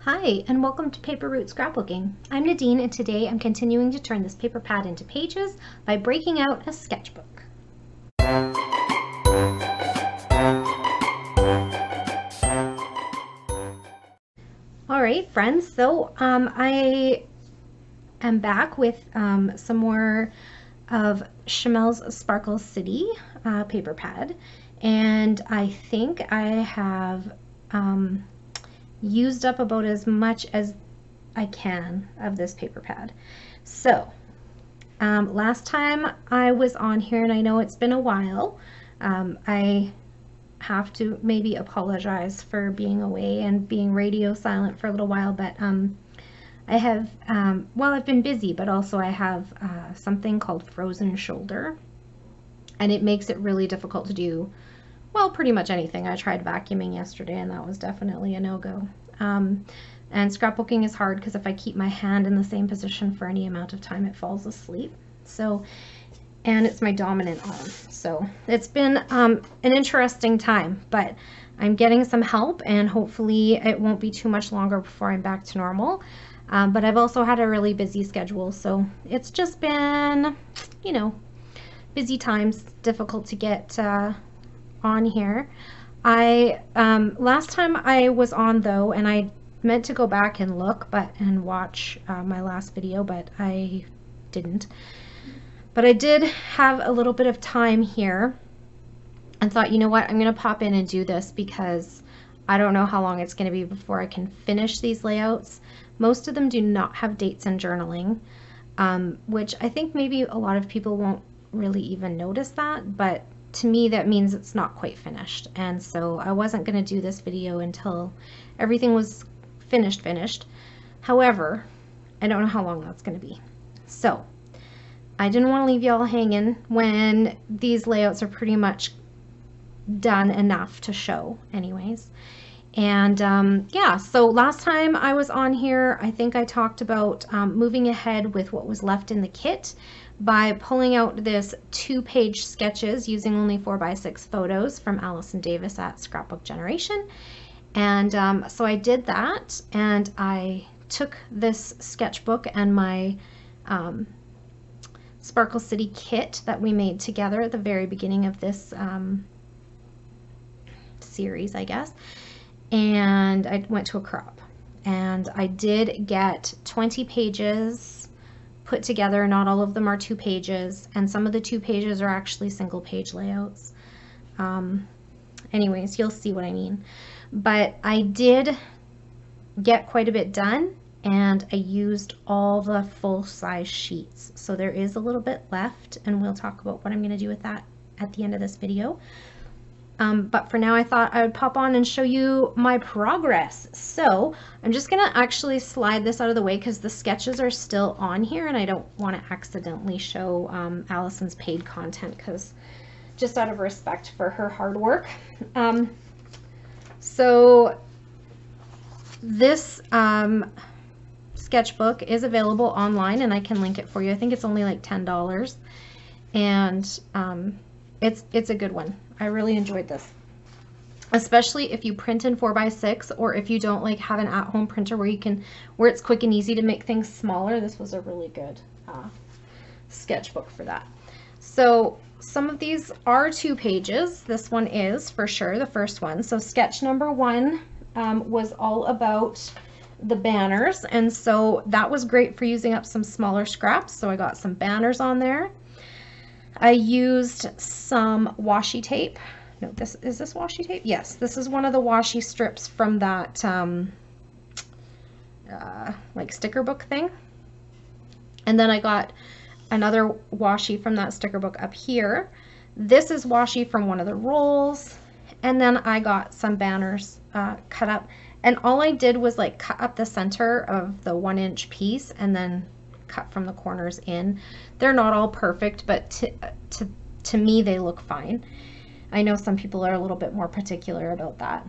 Hi, and welcome to Paper Route Scrapbooking. I'm Nadine, and today I'm continuing to turn this paper pad into pages by breaking out a sketchbook. Alright friends, so I am back with some more of Chamel's Sparkle City paper pad, and I think I have used up about as much as I can of this paper pad. So last time I was on here, and I know it's been a while, I have to maybe apologize for being away and being radio silent for a little while, but I have, well, I've been busy, but also I have something called frozen shoulder, and it makes it really difficult to do, well, pretty much anything. I tried vacuuming yesterday, and that was definitely a no-go. And scrapbooking is hard because if I keep my hand in the same position for any amount of time, it falls asleep. So, and it's my dominant arm. So it's been an interesting time, but I'm getting some help, and hopefully it won't be too much longer before I'm back to normal. But I've also had a really busy schedule, so it's just been, you know, busy times, difficult to get on here. Last time I was on though, and I meant to go back and look and watch my last video, but I didn't. But I did have a little bit of time here and thought, you know what, I'm gonna pop in and do this because I don't know how long it's gonna be before I can finish these layouts. Most of them do not have dates and journaling, which I think maybe a lot of people won't really even notice that, but to me that means it's not quite finished, and so I wasn't going to do this video until everything was finished. However, I don't know how long that's going to be, so I didn't want to leave y'all hanging when these layouts are pretty much done enough to show anyways. And yeah, so last time I was on here, I think I talked about moving ahead with what was left in the kit by pulling out this 2-page sketches using only 4x6 photos from Allison Davis at Scrapbook Generation. And so I did that, and I took this sketchbook and my Sparkle City kit that we made together at the very beginning of this series, I guess, and I went to a crop, and I did get 20 pages put together. Not all of them are 2 pages, and some of the 2 pages are actually single page layouts. Anyways, you'll see what I mean. But I did get quite a bit done, and I used all the full-size sheets. So there is a little bit left, and we'll talk about what I'm going to do with that at the end of this video. But for now, I thought I would pop on and show you my progress. So I'm just gonna actually slide this out of the way because the sketches are still on here, and I don't want to accidentally show Allison's paid content, because just out of respect for her hard work. So this sketchbook is available online, and I can link it for you. I think it's only like $10, and it's a good one. I really enjoyed this, especially if you print in 4x6, or if you don't like have an at-home printer where it's quick and easy to make things smaller. This was a really good sketchbook for that. So some of these are 2 pages. This one is for sure the first one. So sketch number 1 was all about the banners, and so that was great for using up some smaller scraps. So I got some banners on there. I used some washi tape. No, is this washi tape? Yes, this is one of the washi strips from that like sticker book thing. And then I got another washi from that sticker book up here. This is washi from one of the rolls. And then I got some banners cut up. And all I did was like cut up the center of the 1-inch piece and then cut from the corners in. They're not all perfect, but to me they look fine. I know some people are a little bit more particular about that.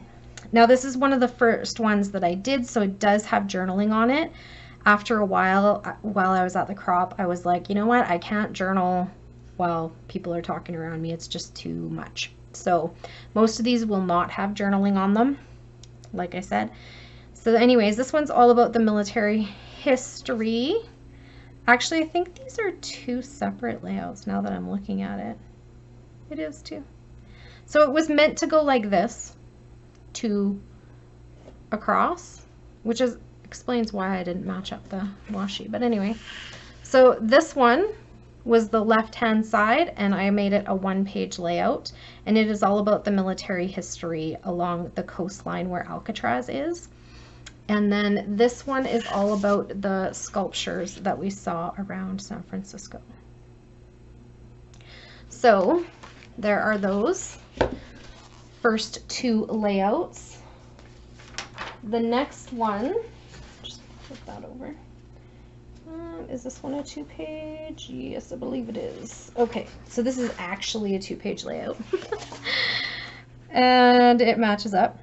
Now this is one of the first ones that I did, so it does have journaling on it. After a while I was at the crop, I was like, you know what, I can't journal while people are talking around me. It's just too much. So most of these will not have journaling on them, like I said. So So anyways, this one's all about the military history. Actually, I think these are two separate layouts now that I'm looking at it. It is too. So it was meant to go like this, two across, which explains why I didn't match up the washi. But anyway, so this one was the left-hand side, and I made it a one-page layout, and it is all about the military history along the coastline where Alcatraz is. And then this one is all about the sculptures that we saw around San Francisco. So there are those first two layouts. The next one, just flip that over. Is this one a two-page? Yes, I believe it is. Okay, so this is actually a two-page layout. And it matches up.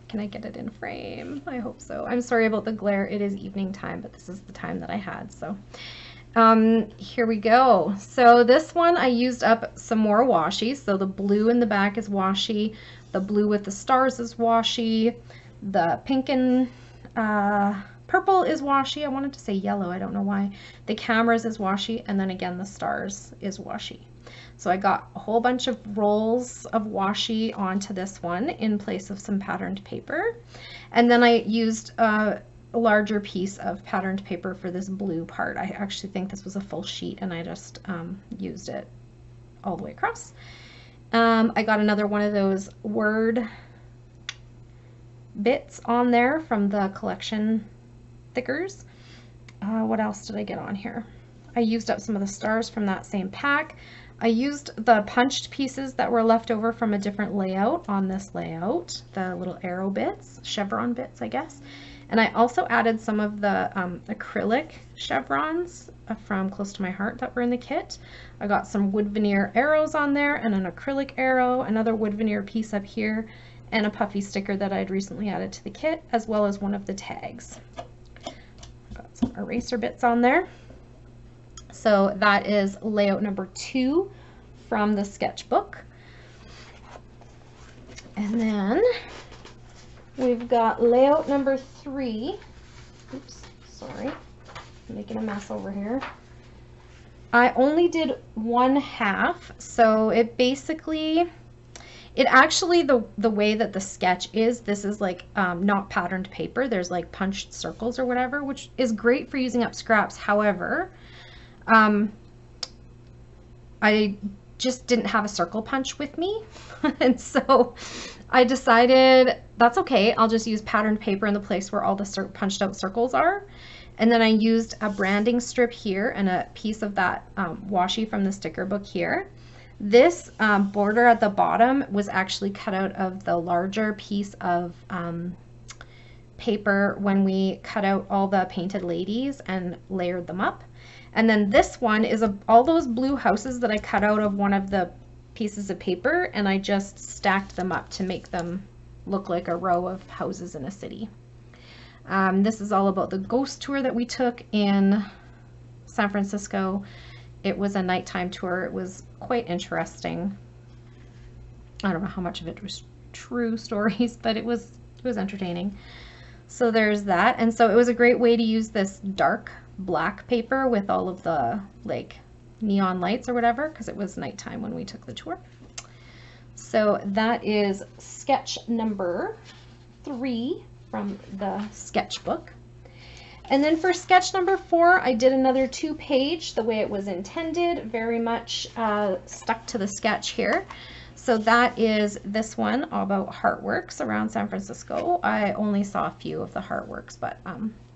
Can I get it in frame? I hope so. I'm sorry about the glare. It is evening time, but this is the time that I had. So here we go. So this one I used up some more washi. So the blue in the back is washi. The blue with the stars is washi. The pink and purple is washi. I wanted to say yellow. I don't know why. The cameras is washi. And then again, the stars is washi. So I got a whole bunch of rolls of washi onto this one in place of some patterned paper. And then I used a larger piece of patterned paper for this blue part. I actually think this was a full sheet, and I just used it all the way across. I got another one of those word bits on there from the collection thickers. What else did I get on here? I used up some of the stars from that same pack. I used the punched pieces that were left over from a different layout on this layout, the little arrow bits, chevron bits, I guess. And I also added some of the acrylic chevrons from Close to My Heart that were in the kit. I got some wood veneer arrows on there and an acrylic arrow, another wood veneer piece up here, and a puffy sticker that I'd recently added to the kit, as well as one of the tags. Got some eraser bits on there. So that is layout number 2 from the sketchbook. And then we've got layout number 3. Oops, sorry, I'm making a mess over here. I only did 1/2, so it basically, the way that the sketch is, this is like not patterned paper. There's like punched circles or whatever, which is great for using up scraps. However, I just didn't have a circle punch with me. And so I decided that's okay. I'll just use patterned paper in the place where all the punched out circles are. And then I used a branding strip here and a piece of that washi from the sticker book here. This border at the bottom was actually cut out of the larger piece of paper when we cut out all the painted ladies and layered them up. And then this one is all those blue houses that I cut out of one of the pieces of paper, and I just stacked them up to make them look like a row of houses in a city. This is all about the ghost tour that we took in San Francisco. It was a nighttime tour. It was quite interesting. I don't know how much of it was true stories, but it was entertaining. So there's that. And so it was a great way to use this dark black paper with all of the like neon lights or whatever, because it was nighttime when we took the tour. So that is sketch number 3 from the sketchbook. And then for sketch number 4, I did another 2-page the way it was intended, very much stuck to the sketch here. So that is this one, all about heartworks around San Francisco. I only saw a few of the heartworks, but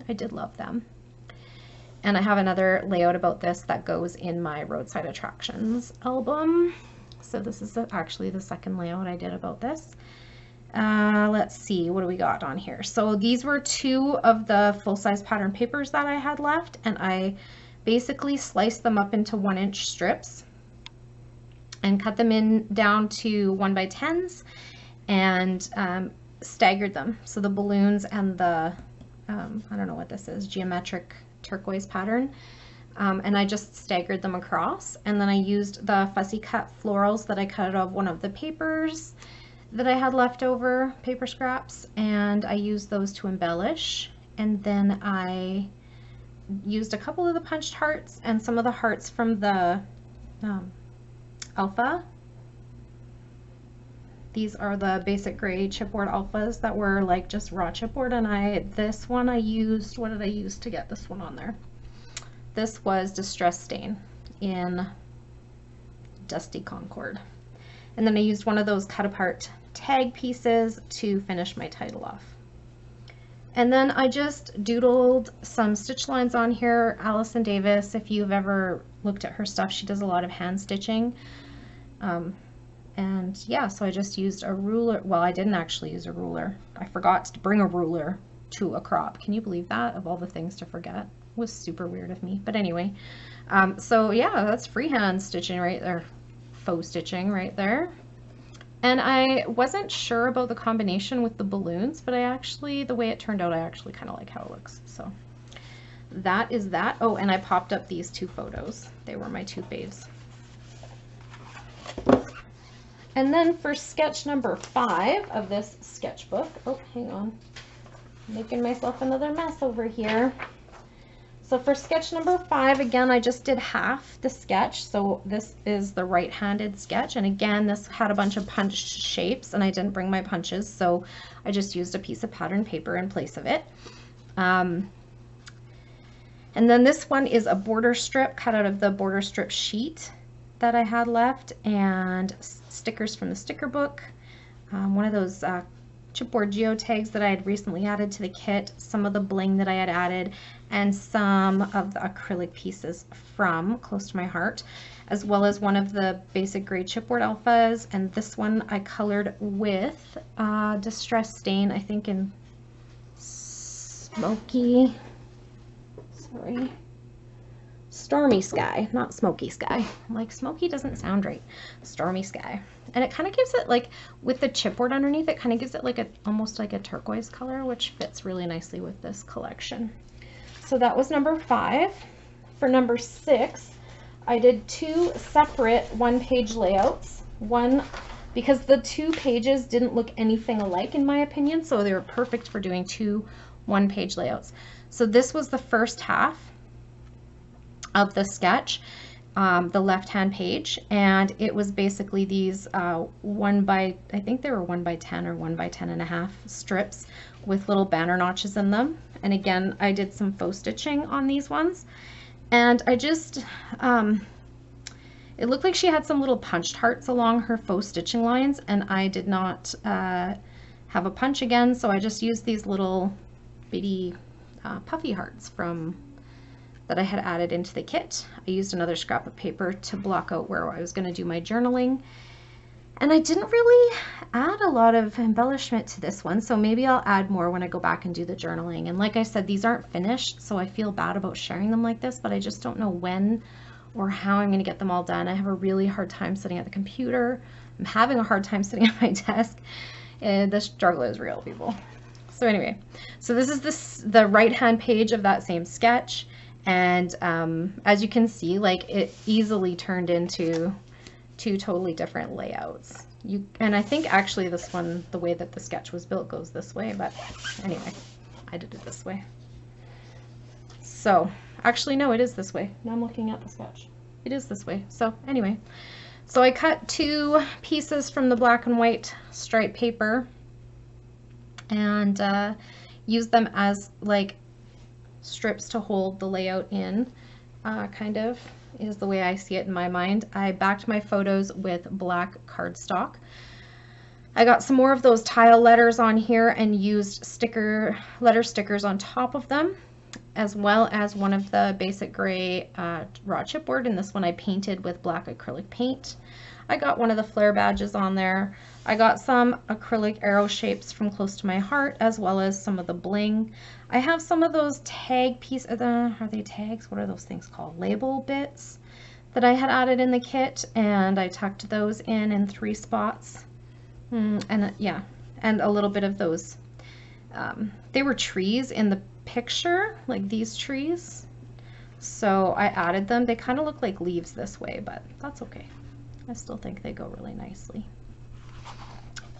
I did love them. And I have another layout about this that goes in my Roadside Attractions album. So this is actually the second layout I did about this. Let's see, what do we got on here? So these were 2 of the full-size pattern papers that I had left, and I basically sliced them up into 1-inch strips and cut them down to 1x10s and staggered them. So the balloons and the, I don't know what this is, geometric turquoise pattern, and I just staggered them across. And then I used the fussy cut florals that I cut out of one of the papers. that I had left over, paper scraps, and I used those to embellish. And then I used a couple of the punched hearts and some of the hearts from the Alpha. These are the basic gray chipboard alphas that were like just raw chipboard, and this one I used, what did I use to get this one on there? This was Distress Stain in Dusty Concord. And then I used one of those cut apart tag pieces to finish my title off. And then I just doodled some stitch lines on here. Allison Davis, if you've ever looked at her stuff, she does a lot of hand stitching. And yeah, so I just used a ruler. Well, I didn't actually use a ruler. I forgot to bring a ruler to a crop. Can you believe that? Of all the things to forget. It was super weird of me. But anyway, so yeah, that's freehand stitching right there. Faux stitching right there. And I wasn't sure about the combination with the balloons, but the way it turned out, I actually kind of like how it looks. So that is that. Oh, and I popped up these two photos. They were my two faves. And then for sketch number 5 of this sketchbook, oh, hang on, I'm making myself another mess over here. So for sketch number 5, again, I just did half the sketch. So this is the right-handed sketch. And again, this had a bunch of punched shapes and I didn't bring my punches. So I just used a piece of pattern paper in place of it. And then this one is a border strip cut out of the border strip sheet that I had left, and stickers from the sticker book. One of those chipboard geotags that I had recently added to the kit, some of the bling that I had added, and some of the acrylic pieces from Close to My Heart, as well as one of the basic gray chipboard alphas. And this one I colored with Distress Stain, I think in Stormy Sky, not Smoky Sky. Like, smoky doesn't sound right. Stormy Sky. And it kind of gives it, like, with the chipboard underneath, it kind of gives it like almost like a turquoise color, which fits really nicely with this collection. So that was number 5. For number 6, I did 2 separate one-page layouts. One, because the 2 pages didn't look anything alike in my opinion, so they were perfect for doing 2 one-page layouts. So this was the first half of the sketch, the left-hand page, and it was basically these I think they were 1 by 10 or 1 by 10.5 strips with little banner notches in them. And again, I did some faux stitching on these ones, and I just it looked like she had some little punched hearts along her faux stitching lines, and I did not have a punch again, so I just used these little bitty puffy hearts that I had added into the kit. I used another scrap of paper to block out where I was going to do my journaling. And I didn't really add a lot of embellishment to this one, so maybe I'll add more when I go back and do the journaling. And like I said, these aren't finished, so I feel bad about sharing them like this, but I just don't know when or how I'm going to get them all done. I have a really hard time sitting at the computer. I'm having a hard time sitting at my desk. And the struggle is real, people. So anyway, so this is the right-hand page of that same sketch. And as you can see, like, it easily turned into 2 totally different layouts. And I think actually this one, the way that the sketch was built, goes this way, but anyway, I did it this way. So actually, no, it is this way. Now I'm looking at the sketch. It is this way. So anyway, so I cut 2 pieces from the black and white striped paper and used them as like strips to hold the layout in, kind of is the way I see it in my mind. I backed my photos with black cardstock. I got some more of those tile letters on here and used letter stickers on top of them, as well as one of the basic gray raw chipboard, and this one I painted with black acrylic paint. I got one of the flare badges on there. I got some acrylic arrow shapes from Close to My Heart, as well as some of the bling. I have some of those tag pieces, are they tags? What are those things called? Label bits that I had added in the kit, and I tucked those in 3 spots. And yeah, and a little bit of those. They were trees in the picture, like these trees. So I added them. They kind of look like leaves this way, but that's okay. I still think they go really nicely.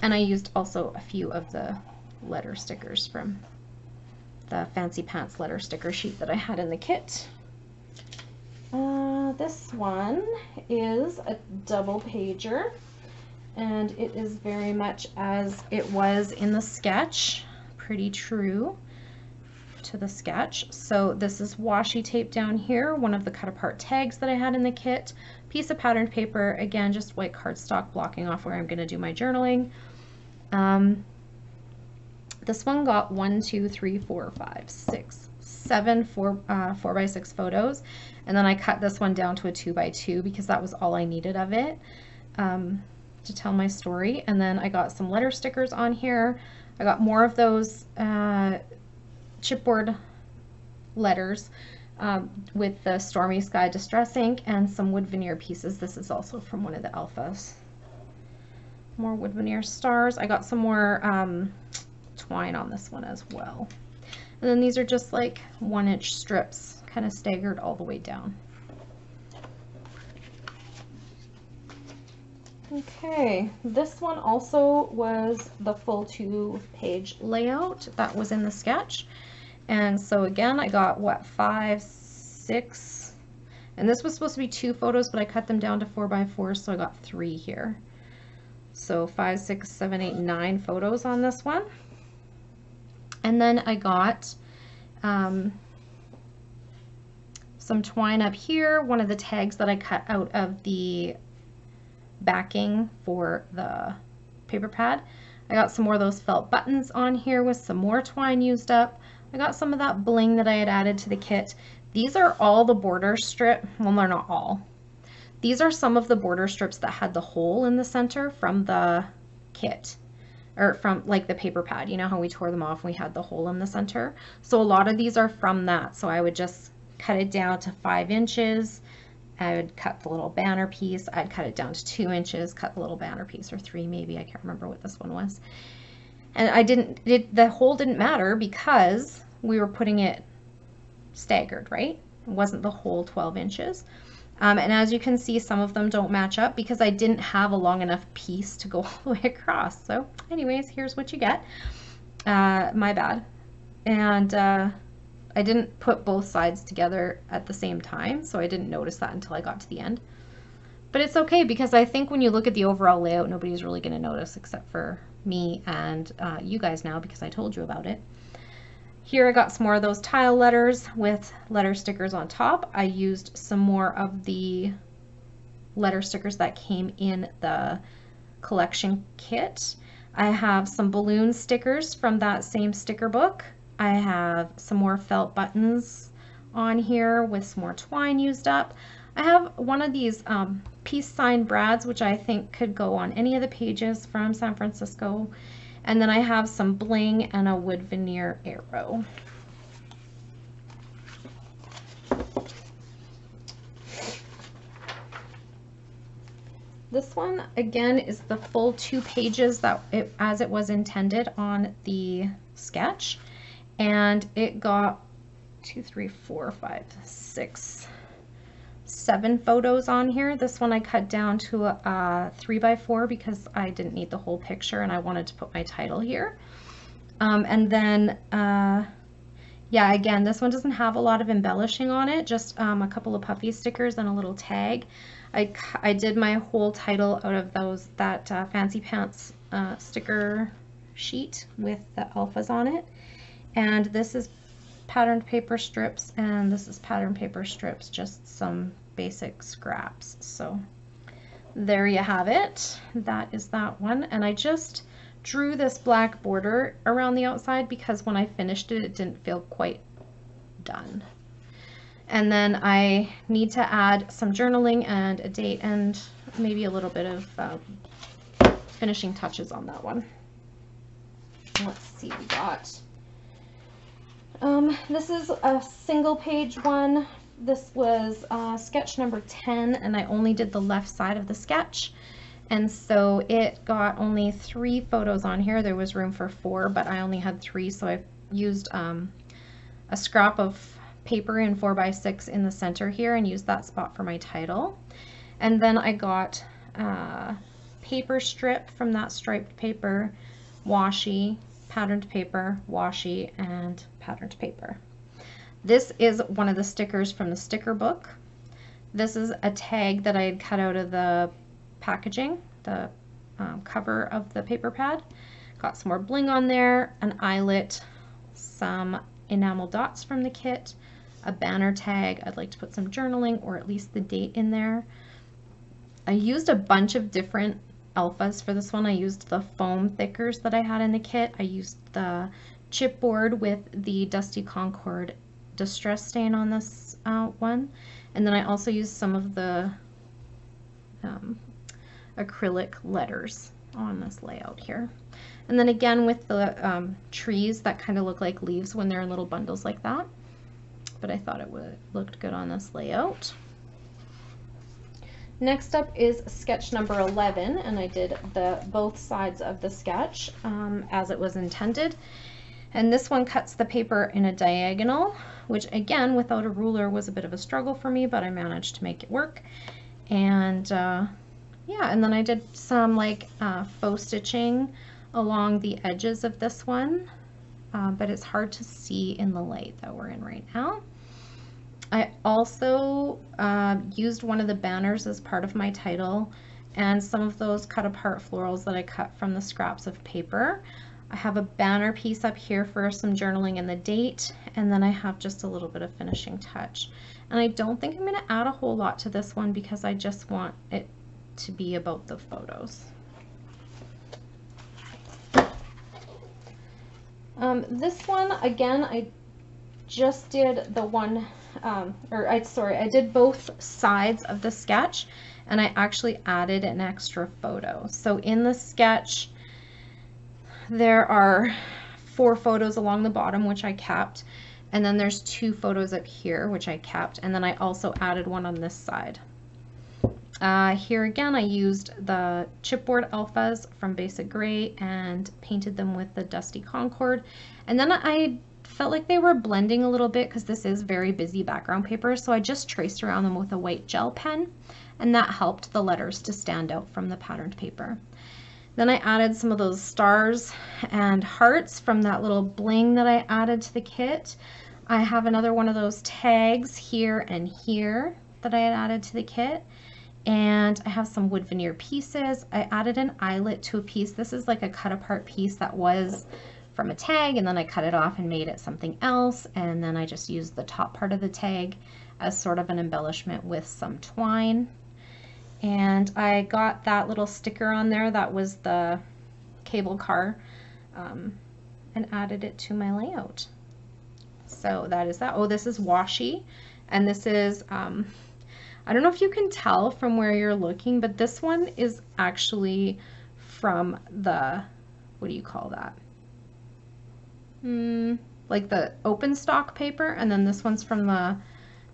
And I used also a few of the letter stickers from the Fancy Pants letter sticker sheet that I had in the kit. This one is a double pager, and it is very much as it was in the sketch, pretty true to the sketch. So this is washi tape down here, one of the cut apart tags that I had in the kit, piece of patterned paper, again just white cardstock blocking off where I'm going to do my journaling. This one got 1, 2, 3, 4, 5, 6, 7 4x6 photos, and then I cut this one down to a 2x2 because that was all I needed of it to tell my story. And then I got some letter stickers on here. I got more of those chipboard letters with the Stormy Sky Distress ink and some wood veneer pieces. This is also from one of the alphas. More wood veneer stars. I got some more twine on this one as well. And then these are just like 1-inch strips, kind of staggered all the way down. Okay, this one also was the full 2-page layout that was in the sketch. And so again, I got what, 5, 6, and this was supposed to be 2 photos, but I cut them down to 4x4, so I got 3 here. So 5, 6, 7, 8, 9 photos on this one. And then I got some twine up here, one of the tags that I cut out of the backing for the paper pad. I got some more of those felt buttons on here with some more twine used up. I got some of that bling that I had added to the kit. These are all the border strip, well, they're not all. These are some of the border strips that had the hole in the center from the kit, or from like the paper pad. You know how we tore them off and we had the hole in the center? So a lot of these are from that. So I would just cut it down to 5 inches. I would cut the little banner piece. I'd cut it down to 2 inches, cut the little banner piece, or 3 maybe. I can't remember what this one was. And the hole didn't matter because we were putting it staggered, right? It wasn't the whole 12 inches. And as you can see, some of them don't match up because I didn't have a long enough piece to go all the way across. So anyways, here's what you get. My bad. And I didn't put both sides together at the same time, so I didn't notice that until I got to the end. But it's okay because I think when you look at the overall layout, nobody's really going to notice except for me and you guys now because I told you about it. Here I got some more of those tile letters with letter stickers on top. I used some more of the letter stickers that came in the collection kit. I have some balloon stickers from that same sticker book. I have some more felt buttons on here with some more twine used up. I have one of these peace sign brads, which I think could go on any of the pages from San Francisco. And then I have some bling and a wood veneer arrow. This one, again, is the full 2 pages as it was intended on the sketch. And it got 2, 3, 4, 5, 6, 7 photos on here. This one I cut down to a 3x4 because I didn't need the whole picture and I wanted to put my title here. And then, yeah, again, this one doesn't have a lot of embellishing on it, just a couple of puffy stickers and a little tag. I did my whole title out of that Fancy Pants sticker sheet with the alphas on it. And this is patterned paper strips, and this is patterned paper strips, just some basic scraps. So there you have it. That is that one. And I just drew this black border around the outside because when I finished it, it didn't feel quite done. And then I need to add some journaling and a date and maybe a little bit of finishing touches on that one. Let's see, we got this is a single page one. This was sketch number 10, and I only did the left side of the sketch. And so it got only 3 photos on here. There was room for 4, but I only had 3, so I used a scrap of paper in 4x6 in the center here and used that spot for my title. And then I got paper strip from that striped paper, washi, patterned paper, washi, and patterned paper. This is one of the stickers from the sticker book. This is a tag that I had cut out of the packaging, the cover of the paper pad. Got some more bling on there, an eyelet, some enamel dots from the kit, a banner tag. I'd like to put some journaling or at least the date in there. I used a bunch of different alphas for this one. I used the foam thickers that I had in the kit. I used the chipboard with the Dusty Concord distress stain on this one. And then I also used some of the acrylic letters on this layout here. And then again with the trees that kind of look like leaves when they're in little bundles like that. But I thought it looked good on this layout. Next up is sketch number 11, and I did both sides of the sketch as it was intended. And this one cuts the paper in a diagonal, which again, without a ruler was a bit of a struggle for me, but I managed to make it work. And yeah, and then I did some like faux stitching along the edges of this one, but it's hard to see in the light that we're in right now. I also used one of the banners as part of my title and some of those cut apart florals that I cut from the scraps of paper. I have a banner piece up here for some journaling and the date, and then I have just a little bit of finishing touch. And I don't think I'm going to add a whole lot to this one because I just want it to be about the photos. This one, again, I just did the one, I did both sides of the sketch, and I actually added an extra photo. So in the sketch, there are 4 photos along the bottom, which I kept, and then there's 2 photos up here, which I kept, and then I also added one on this side. Here again, I used the chipboard alphas from Basic Gray and painted them with the Dusty Concord, and then I felt like they were blending a little bit because this is very busy background paper, so I just traced around them with a white gel pen, and that helped the letters to stand out from the patterned paper. Then I added some of those stars and hearts from that little bling that I added to the kit. I have another one of those tags here and here that I had added to the kit. And I have some wood veneer pieces. I added an eyelet to a piece. This is like a cut apart piece that was from a tag, and then I cut it off and made it something else. And then I just used the top part of the tag as sort of an embellishment with some twine. And I got that little sticker on there that was the cable car, and added it to my layout. So that is that. Oh, this is washi, and this is, I don't know if you can tell from where you're looking, but this one is actually from the, what do you call that? Like the open stock paper, and then this one's from the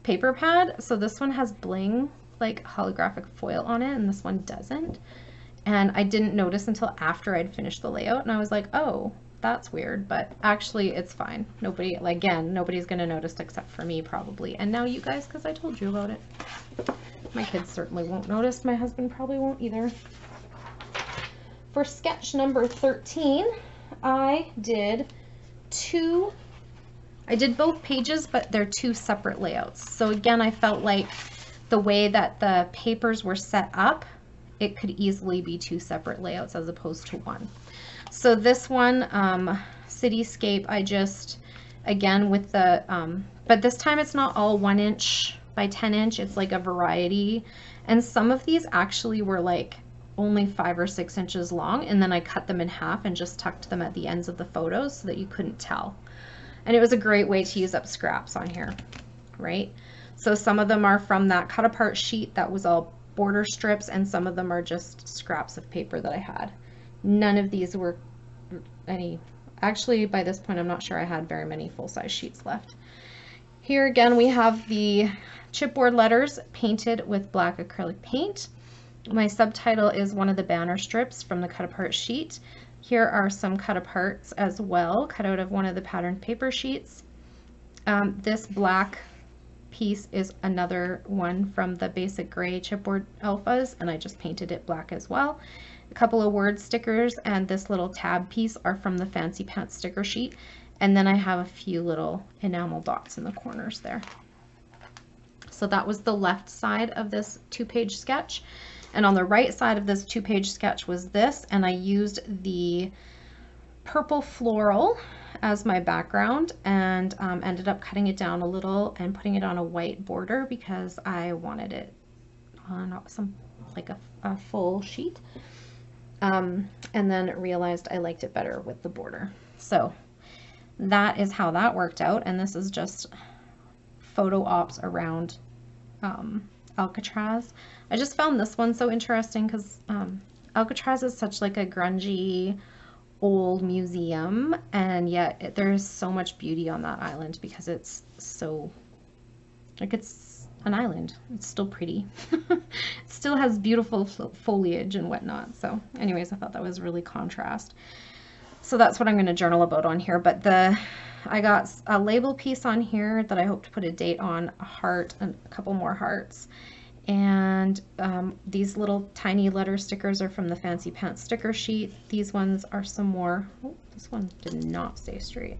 paper pad. So this one has bling, like holographic foil on it, and this one doesn't. And I didn't notice until after I'd finished the layout, and I was like, oh, that's weird, but actually it's fine. Nobody, again, nobody's gonna notice except for me probably, and now you guys, because I told you about it. My kids certainly won't notice. My husband probably won't either. For sketch number 13, I did both pages, but they're 2 separate layouts. So again, I felt like the way that the papers were set up, it could easily be 2 separate layouts as opposed to 1. So this one, Cityscape, I just, again with the, but this time it's not all 1 inch by 10 inch, it's like a variety. And some of these actually were like only 5 or 6 inches long, and then I cut them in half and just tucked them at the ends of the photos so that you couldn't tell. And it was a great way to use up scraps on here, right? So some of them are from that cut apart sheet that was all border strips, and some of them are just scraps of paper that I had. None of these were any, actually by this point I'm not sure I had very many full-size sheets left. Here again we have the chipboard letters painted with black acrylic paint. My subtitle is one of the banner strips from the cut apart sheet. Here are some cut aparts as well, cut out of one of the patterned paper sheets. This black piece is another one from the Basic Gray chipboard alphas, and I just painted it black as well. a couple of word stickers and this little tab piece are from the Fancy Pants sticker sheet. And then I have a few little enamel dots in the corners there. So that was the left side of this 2-page sketch. And on the right side of this 2-page sketch was this, and I used the purple floral as my background and ended up cutting it down a little and putting it on a white border because I wanted it on some like a full sheet. And then realized I liked it better with the border. So that is how that worked out. And this is just photo ops around Alcatraz. I just found this one so interesting because Alcatraz is such like a grungy old museum, and yet there's so much beauty on that island because it's so, like, it's an island. It's still pretty. It still has beautiful foliage and whatnot. So anyways, I thought that was really contrast. So that's what I'm going to journal about on here. But I got a label piece on here that I hope to put a date on, a heart, and a couple more hearts. And these little tiny letter stickers are from the Fancy Pants sticker sheet. These ones are some more. Oh, this one did not stay straight.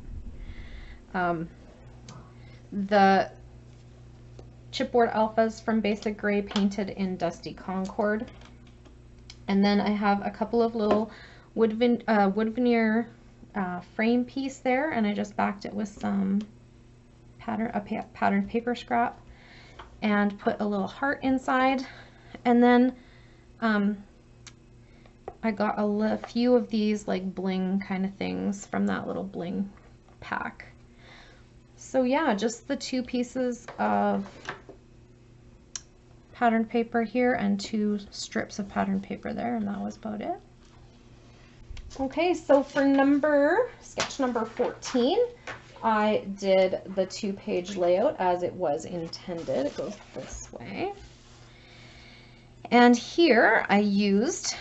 The chipboard alphas from Basic Gray painted in Dusty Concord. And then I have a couple of little wood veneer frame piece there, and I just backed it with some patterned paper scrap and put a little heart inside. And then I got a few of these like bling kind of things from that little bling pack. So yeah, just the 2 pieces of patterned paper here and 2 strips of patterned paper there, and that was about it. Okay, so for sketch number 14, I did the 2-page layout as it was intended. It goes this way. And here I used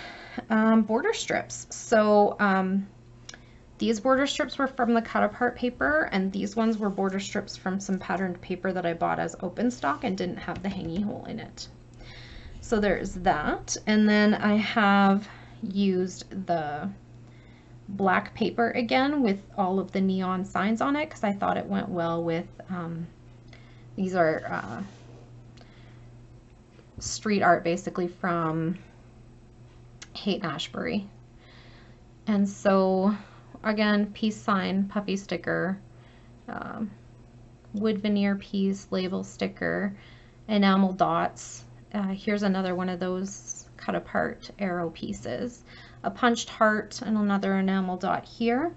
border strips. So these border strips were from the cut apart paper, and these ones were border strips from some patterned paper that I bought as open stock and didn't have the hanging hole in it. So there's that. And then I have used the black paper again with all of the neon signs on it because I thought it went well with these are street art basically from Haight-Ashbury. And so again, peace sign, puffy sticker, wood veneer piece, label sticker, enamel dots. Here's another one of those cut apart arrow pieces. A punched heart and another enamel dot here.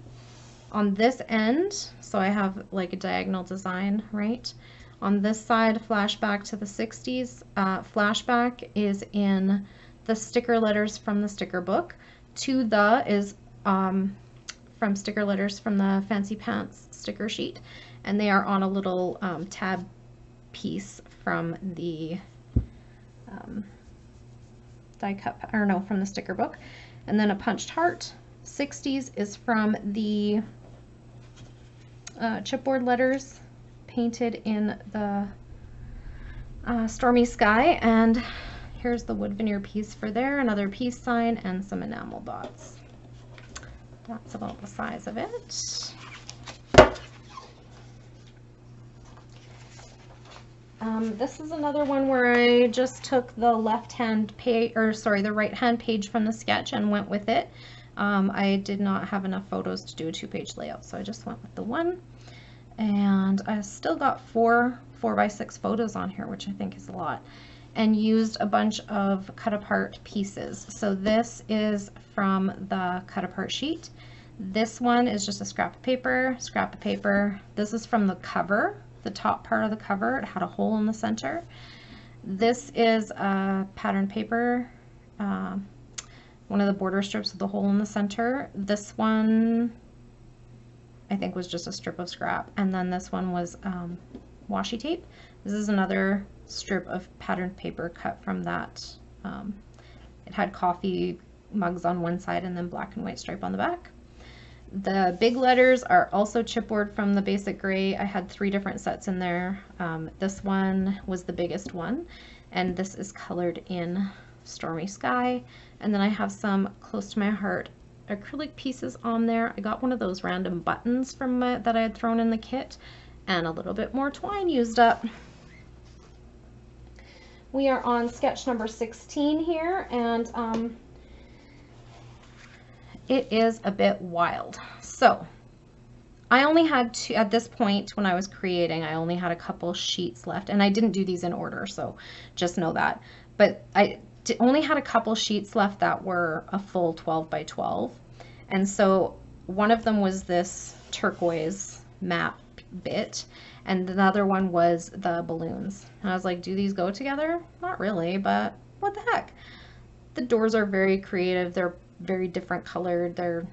On this end, so I have like a diagonal design, right? On this side, flashback to the 60s. Flashback is in the sticker letters from the sticker book. To the is from sticker letters from the Fancy Pants sticker sheet. And they are on a little tab piece from the die cut, or no, from the sticker book. And then a punched heart. 60s is from the chipboard letters painted in the stormy sky. And here's the wood veneer piece for there, another peace sign, and some enamel dots. That's about the size of it. This is another one where I just took the left-hand page, or sorry, the right-hand page from the sketch and went with it. I did not have enough photos to do a 2-page layout, so I just went with the one. And I still got 4 4x6 photos on here, which I think is a lot, and used a bunch of cut-apart pieces. So this is from the cut-apart sheet. This one is just a scrap of paper. This is from the cover. The top part of the cover, it had a hole in the center. This is a patterned paper, one of the border strips with the hole in the center. This one I think was just a strip of scrap, and then this one was washi tape. This is another strip of patterned paper cut from that. It had coffee mugs on one side and then black and white stripe on the back. The big letters are also chipboard from the Basic Gray. I had 3 different sets in there. This one was the biggest one, and this is colored in Stormy Sky. And then I have some close to my heart acrylic pieces on there. I got one of those random buttons from that I had thrown in the kit, and a little bit more twine used up. We are on sketch number 16 here, and it is a bit wild. So I only had two, at this point when I was creating, I only had a couple sheets left, and I didn't do these in order, so just know that. But I only had a couple sheets left that were a full 12 by 12. And so one of them was this turquoise map bit, and another one was the balloons. And I was like, do these go together? Not really, but what the heck? The doors are very creative. They're very different colored. They're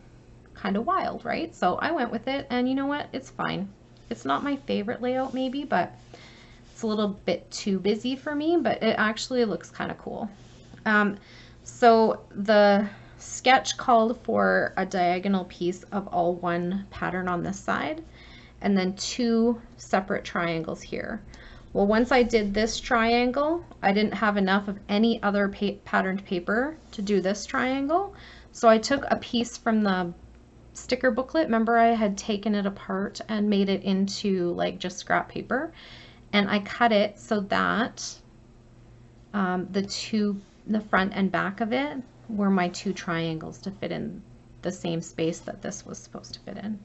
kind of wild, right? So I went with it, and you know what? It's fine. It's not my favorite layout maybe, but it's a little bit too busy for me, but it actually looks kind of cool. So the sketch called for a diagonal piece of all one pattern on this side, and then two separate triangles here. Well, once I did this triangle, I didn't have enough of any other patterned paper to do this triangle. So I took a piece from the sticker booklet. Remember, I had taken it apart and made it into like just scrap paper, and I cut it so that the front and back of it were my two triangles to fit in the same space that this was supposed to fit in.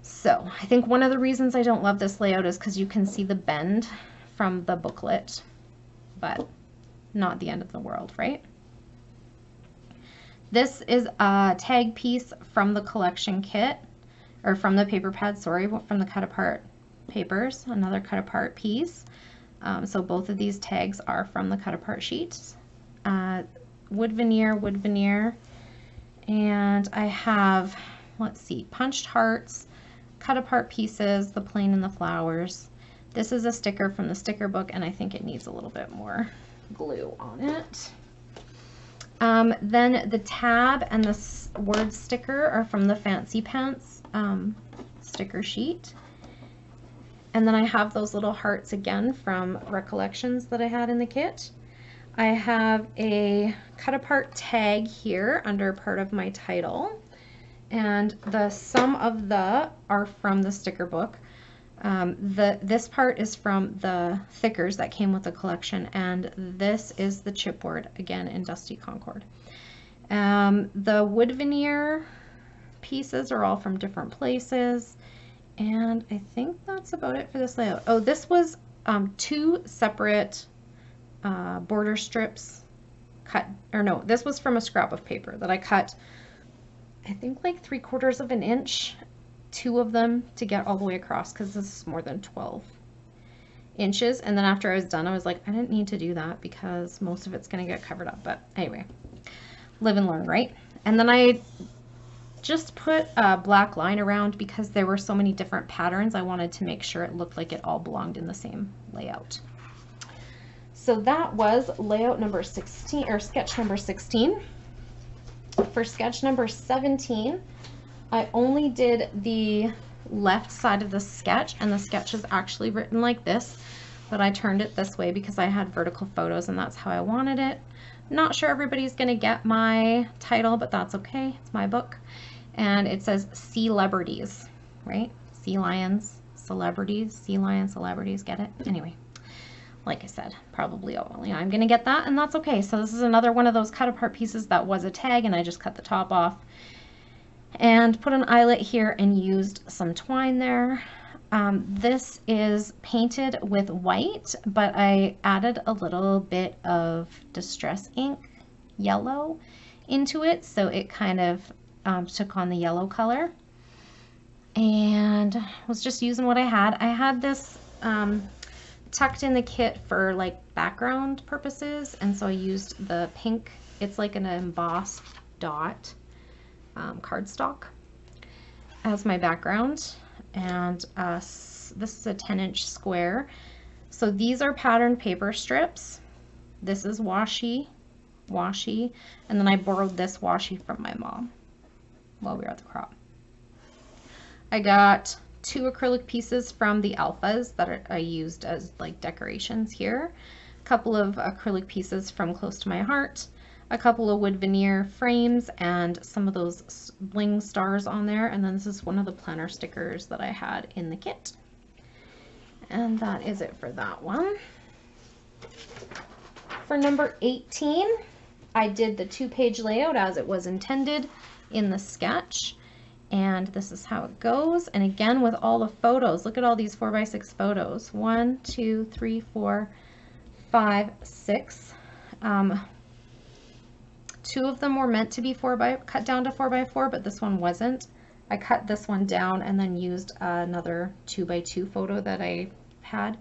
So I think one of the reasons I don't love this layout is because you can see the bend from the booklet, but not the end of the world, right? This is a tag piece from the collection kit, or from the paper pad, sorry, from the cut apart papers, another cut apart piece. So both of these tags are from the cut apart sheets. Wood veneer, and I have, let's see, punched hearts, cut apart pieces, the plain and the flowers. This is a sticker from the sticker book, and I think it needs a little bit more glue on it. Then the tab and the word sticker are from the Fancy Pants sticker sheet. And then I have those little hearts again from Recollections that I had in the kit. I have a cut apart tag here under part of my title. And the some of the are from the sticker book. This part is from the thickers that came with the collection, and this is the chipboard, again in Dusty Concord. The wood veneer pieces are all from different places, and I think that's about it for this layout. Oh, this was two separate border strips cut, or no, this was from a scrap of paper that I cut, I think like 3/4 of an inch, two of them to get all the way across, because this is more than 12 inches. And then after I was done, I was like, I didn't need to do that because most of it's going to get covered up. But anyway, live and learn, right? And then I just put a black line around because there were so many different patterns. I wanted to make sure it looked like it all belonged in the same layout. So that was layout number 16, or sketch number 16. For sketch number 17, I only did the left side of the sketch, and the sketch is actually written like this, but I turned it this way because I had vertical photos and that's how I wanted it. Not sure everybody's gonna get my title, but that's okay, it's my book. And it says Celebrities, right? Sea lions, celebrities, sea lions, celebrities, get it? Anyway, like I said, probably only I'm gonna get that, and that's okay. So this is another one of those cut apart pieces that was a tag, and I just cut the top off and put an eyelet here and used some twine there. This is painted with white, but I added a little bit of Distress ink yellow into it, so it kind of took on the yellow color, and was just using what I had. I had this tucked in the kit for like background purposes, and so I used the pink, it's like an embossed dot cardstock as my background, and this is a 10-inch square. So these are patterned paper strips. This is washi, and then I borrowed this washi from my mom while we were at the crop. I got 2 acrylic pieces from the alphas that I used as like decorations here. couple of acrylic pieces from Close to My Heart, a couple of wood veneer frames, and some of those bling stars on there. And then this is one of the planner stickers that I had in the kit. And that is it for that one. For number 18, I did the 2-page layout as it was intended in the sketch. And this is how it goes. And again, with all the photos, look at all these 4x6 photos. 1, 2, 3, 4, 5, 6. 2 of them were meant to be cut down to 4x4, but this one wasn't. I cut this one down and then used another 2x2 photo that I had.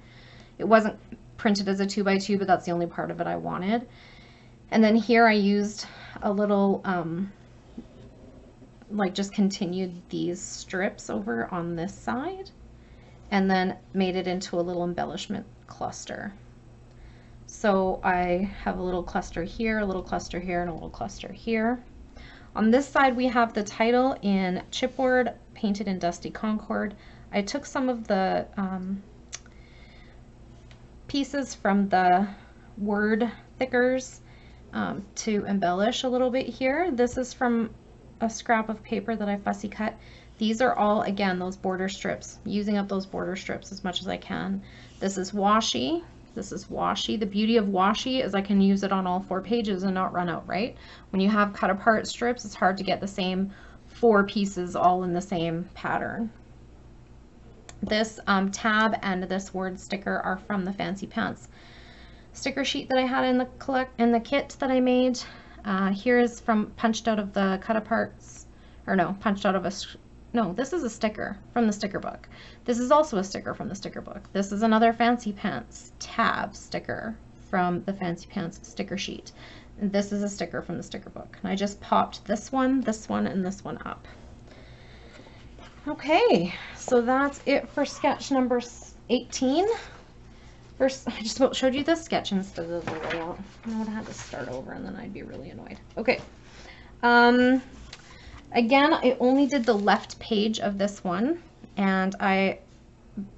It wasn't printed as a 2x2, but that's the only part of it I wanted. And then here I used a little, like just continued these strips over on this side and then made it into a little embellishment cluster. So I have a little cluster here, a little cluster here, and a little cluster here. On this side, we have the title in chipboard, painted in Dusty Concord. I took some of the pieces from the word thickers to embellish a little bit here. This is from a scrap of paper that I fussy cut. These are all, again, those border strips, using up those border strips as much as I can. This is washi. This is washi. The beauty of washi is I can use it on all 4 pages and not run out, right? When you have cut apart strips, it's hard to get the same 4 pieces all in the same pattern. This tab and this word sticker are from the Fancy Pants sticker sheet that I had in the kit that I made. Here is from punched out of the cut aparts, or no, punched out of a, no, this is a sticker from the sticker book. This is also a sticker from the sticker book. This is another Fancy Pants tab sticker from the Fancy Pants sticker sheet. And this is a sticker from the sticker book. And I just popped this one, and this one up. Okay, so that's it for sketch number 18. First, I just about showed you this sketch instead of the layout. I would have had to start over and then I'd be really annoyed. Okay. Again, I only did the left page of this one, and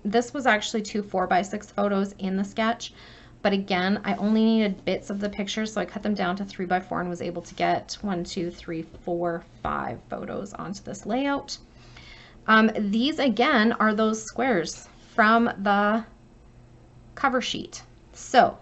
this was actually 2 4x6 photos in the sketch, but again, I only needed bits of the pictures, so I cut them down to 3x4 and was able to get 1, 2, 3, 4, 5 photos onto this layout. These again are those squares from the cover sheet. So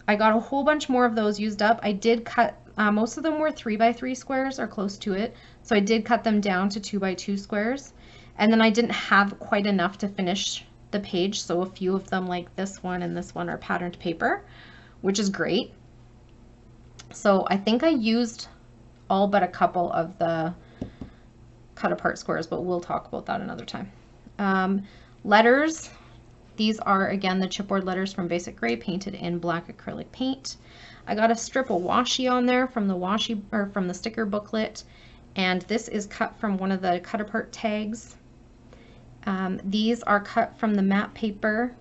I got a whole bunch more of those used up. I did cut, most of them were 3x3 squares or close to it. So I did cut them down to 2x2 squares. And then I didn't have quite enough to finish the page. So a few of them, like this one and this one, are patterned paper, which is great. So I think I used all but a couple of the cut apart squares, but we'll talk about that another time. Letters. These are, again, the chipboard letters from Basic Gray, painted in black acrylic paint. I got a strip of washi on there from the from the sticker booklet, and this is cut from one of the cut apart tags. These are cut from the map paper.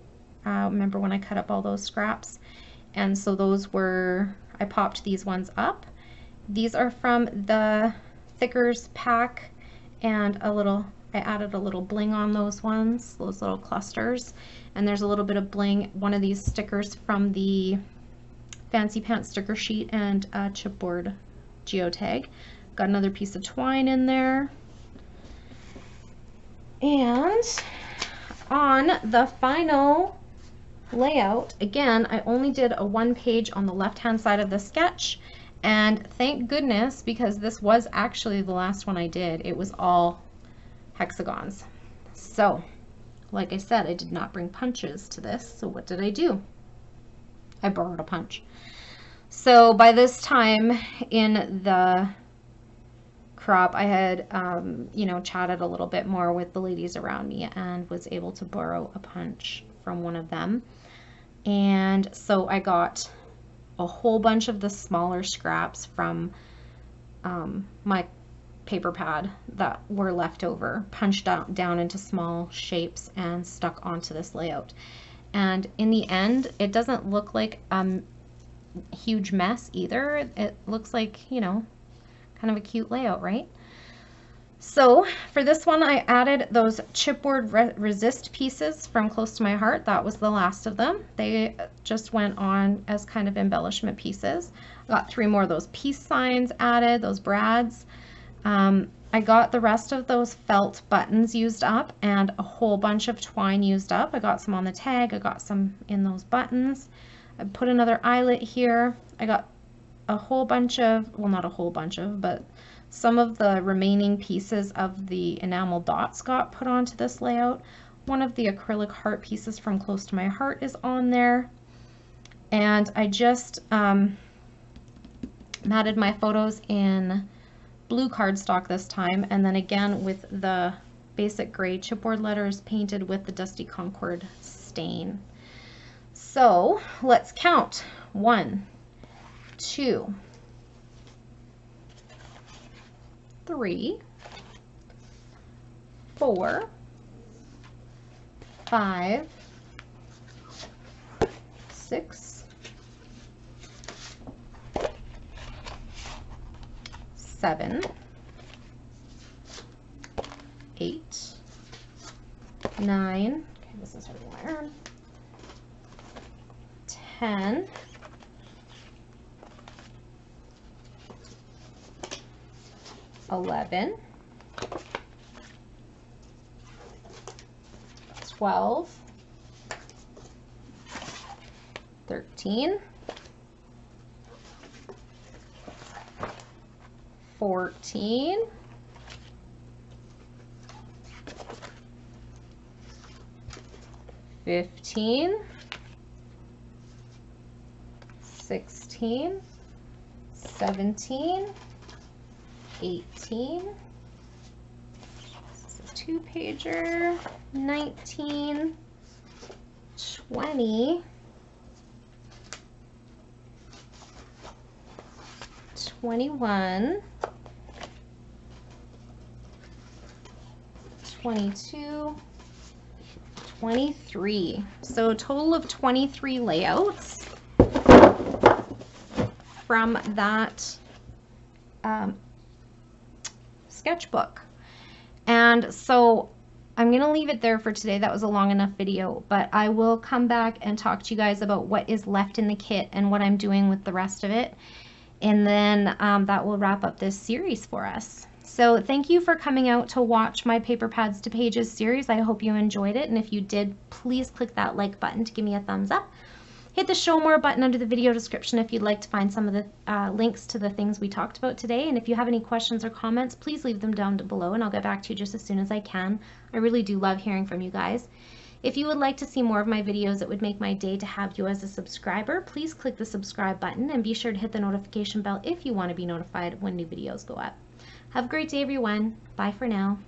Remember when I cut up all those scraps? And so those were, I popped these ones up. These are from the thickers pack, and I added a little bling on those ones, those little clusters. And there's a little bit of bling, one of these stickers from the Fancy Pants sticker sheet and a chipboard geotag. Got another piece of twine in there. And on the final layout, again, I only did a 1 page on the left-hand side of the sketch. And thank goodness, because this was actually the last one I did. It was all hexagons. So, like I said, I did not bring punches to this. So what did I do? I borrowed a punch. So by this time in the crop, I had, you know, chatted a little bit more with the ladies around me and was able to borrow a punch from one of them. And so I got a whole bunch of the smaller scraps from my paper pad that were left over, punched down into small shapes and stuck onto this layout. And in the end, it doesn't look like a huge mess either. It looks like, you know, kind of a cute layout, right? So for this one, I added those chipboard resist pieces from Close to My Heart. That was the last of them. They just went on as kind of embellishment pieces. I got 3 more of those peace signs added, those brads. I got the rest of those felt buttons used up and a whole bunch of twine used up. I got some on the tag, I got some in those buttons. I put another eyelet here. I got a whole bunch of, well, not a whole bunch of, but some of the remaining pieces of the enamel dots got put onto this layout. One of the acrylic heart pieces from Close to My Heart is on there. And I just matted my photos in blue cardstock this time, and then again with the basic gray chipboard letters painted with the Dusty Concord stain. So let's count. 1, 2, 3, 4, 5, 6, 7, 8, 9, okay, this is hurting my arm, 10, 11, 12, 13, 14, 15, 16, 17, 18, this is a 2-pager, 19, 20, 21, 22, 23. So a total of 23 layouts from that sketchbook. And so I'm going to leave it there for today. That was a long enough video, but I will come back and talk to you guys about what is left in the kit and what I'm doing with the rest of it. And then that will wrap up this series for us. So thank you for coming out to watch my Paper Pads to Pages series. I hope you enjoyed it. And if you did, please click that like button to give me a thumbs up. Hit the show more button under the video description if you'd like to find some of the links to the things we talked about today. And if you have any questions or comments, please leave them down below and I'll get back to you just as soon as I can. I really do love hearing from you guys. If you would like to see more of my videos, it would make my day to have you as a subscriber. Please click the subscribe button and be sure to hit the notification bell if you want to be notified when new videos go up. Have a great day, everyone. Bye for now.